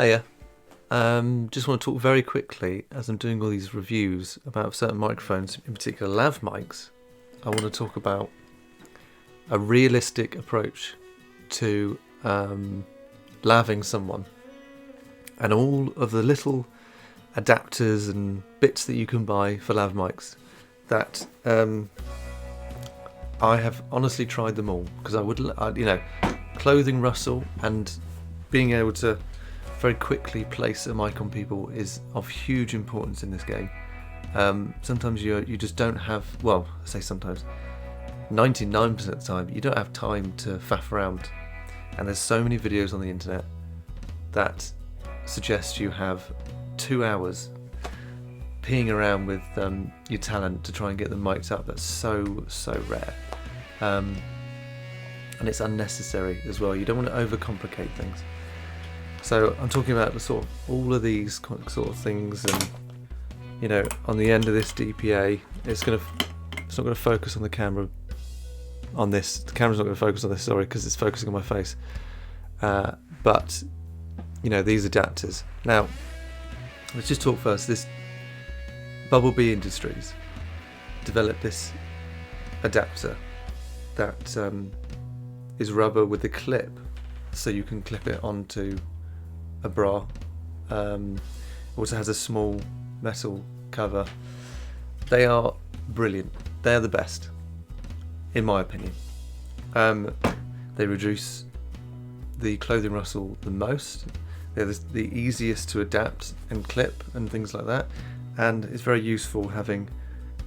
Hiya. Just want to talk very quickly as I'm doing all these reviews about certain microphones, in particular lav mics. I want to talk about a realistic approach to laving someone and all of the little adapters and bits that you can buy for lav mics that I have honestly tried them all because clothing rustle and being able to very quickly place a mic on people is of huge importance in this game. Sometimes you just don't have, well, I say sometimes, 99% of the time, you don't have time to faff around. And there's so many videos on the internet that suggest you have 2 hours peeing around with your talent to try and get the mics up. That's so rare. And it's unnecessary as well. You don't want to overcomplicate things. So I'm talking about the sort of all of these sort of things, and on the end of this DPA, it's not going to focus on the camera. On this, the camera's not going to focus on this. Sorry, because it's focusing on my face. But these adapters. Now, let's just talk first. This Bumblebee Industries developed this adapter that is rubber with a clip, so you can clip it onto a bra. Also has a small metal cover. They are brilliant. They are the best, in my opinion. They reduce the clothing rustle the most. They're the easiest to adapt and clip and things like that. And it's very useful having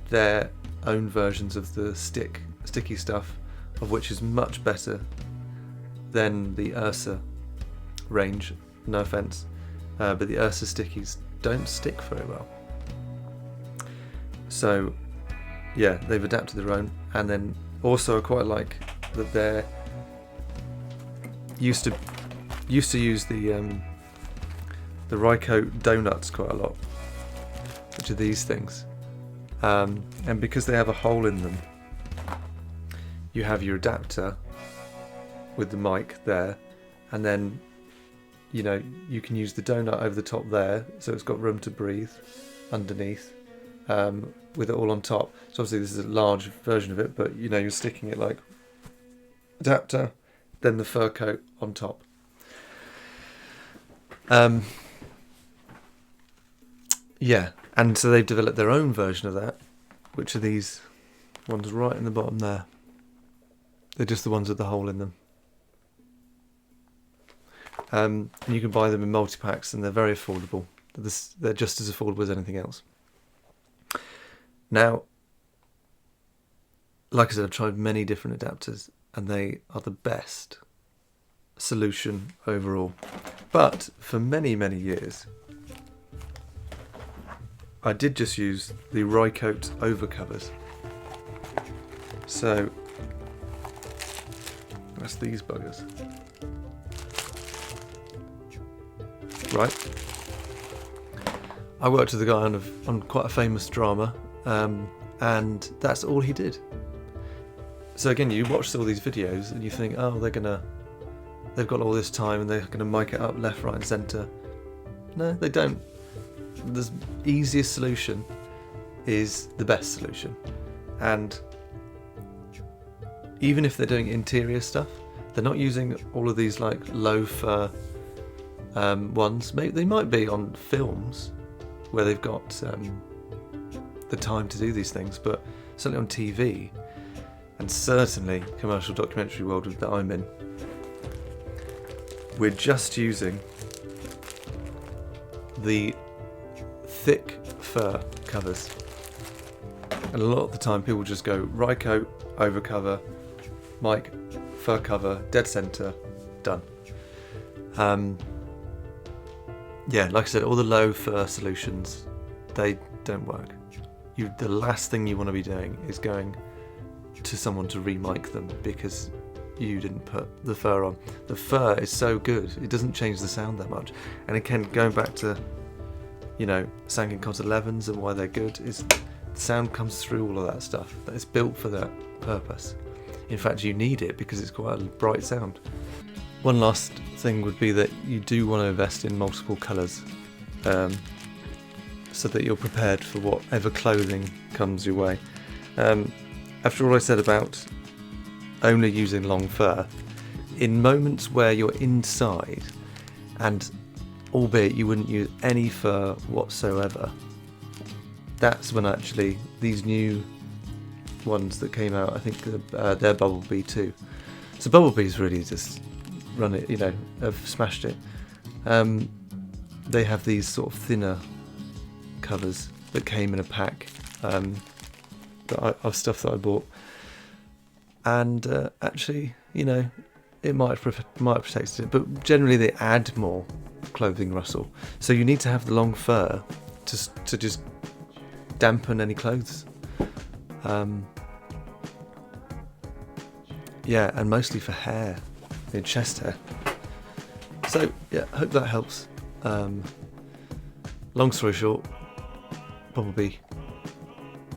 their own versions of the sticky stuff, of which is much better than the Ursa range. No offense, but the Ursa stickies don't stick very well. So yeah, they've adapted their own. And then also I quite like that they're used to use the Rycote donuts quite a lot, which are these things, and because they have a hole in them, you have your adapter with the mic there, and then you can use the donut over the top there, so it's got room to breathe underneath, with it all on top. So obviously this is a large version of it, but you're sticking it like adapter, then the fur coat on top. Yeah, and so they've developed their own version of that, which are these ones right in the bottom there. They're just the ones with the hole in them. And you can buy them in multi-packs, and they're very affordable. They're just as affordable as anything else. Now, like I said, I've tried many different adapters, and they are the best solution overall. But for many years, I did just use the Rycote overcovers. So that's these buggers. Right. I worked with a guy on quite a famous drama, and that's all he did. So again, you watch all these videos and you think, oh, they've got all this time and they're gonna mic it up left, right, and centre. No, they don't. The easiest solution is the best solution, and even if they're doing interior stuff, they're not using all of these like low fur ones. Maybe they might be on films where they've got the time to do these things, but certainly on TV, and certainly commercial documentary world that I'm in, we're just using the thick fur covers, and a lot of the time people just go Rycote overcover, mic, fur cover, dead center, done. Yeah, like I said, all the low fur solutions, they don't work. The last thing you want to be doing is going to someone to re-mic them because you didn't put the fur on. The fur is so good, it doesn't change the sound that much. And again, going back to Sanken Cont 11s and why they're good, is the sound comes through all of that stuff. That is built for that purpose. In fact, you need it because it's quite a bright sound. One last thing would be that you do want to invest in multiple colours, so that you're prepared for whatever clothing comes your way. After all I said about only using long fur, in moments where you're inside, and albeit you wouldn't use any fur whatsoever, that's when actually these new ones that came out, I think they're Bumblebee too. So Bumblebee's really just run it, have smashed it. They have these sort of thinner covers that came in a pack of stuff that I bought, and actually, it might have protected it, but generally they add more clothing rustle. So you need to have the long fur to just dampen any clothes. And mostly for hair, chest hair. So yeah, I hope that helps. Long story short, Bumblebee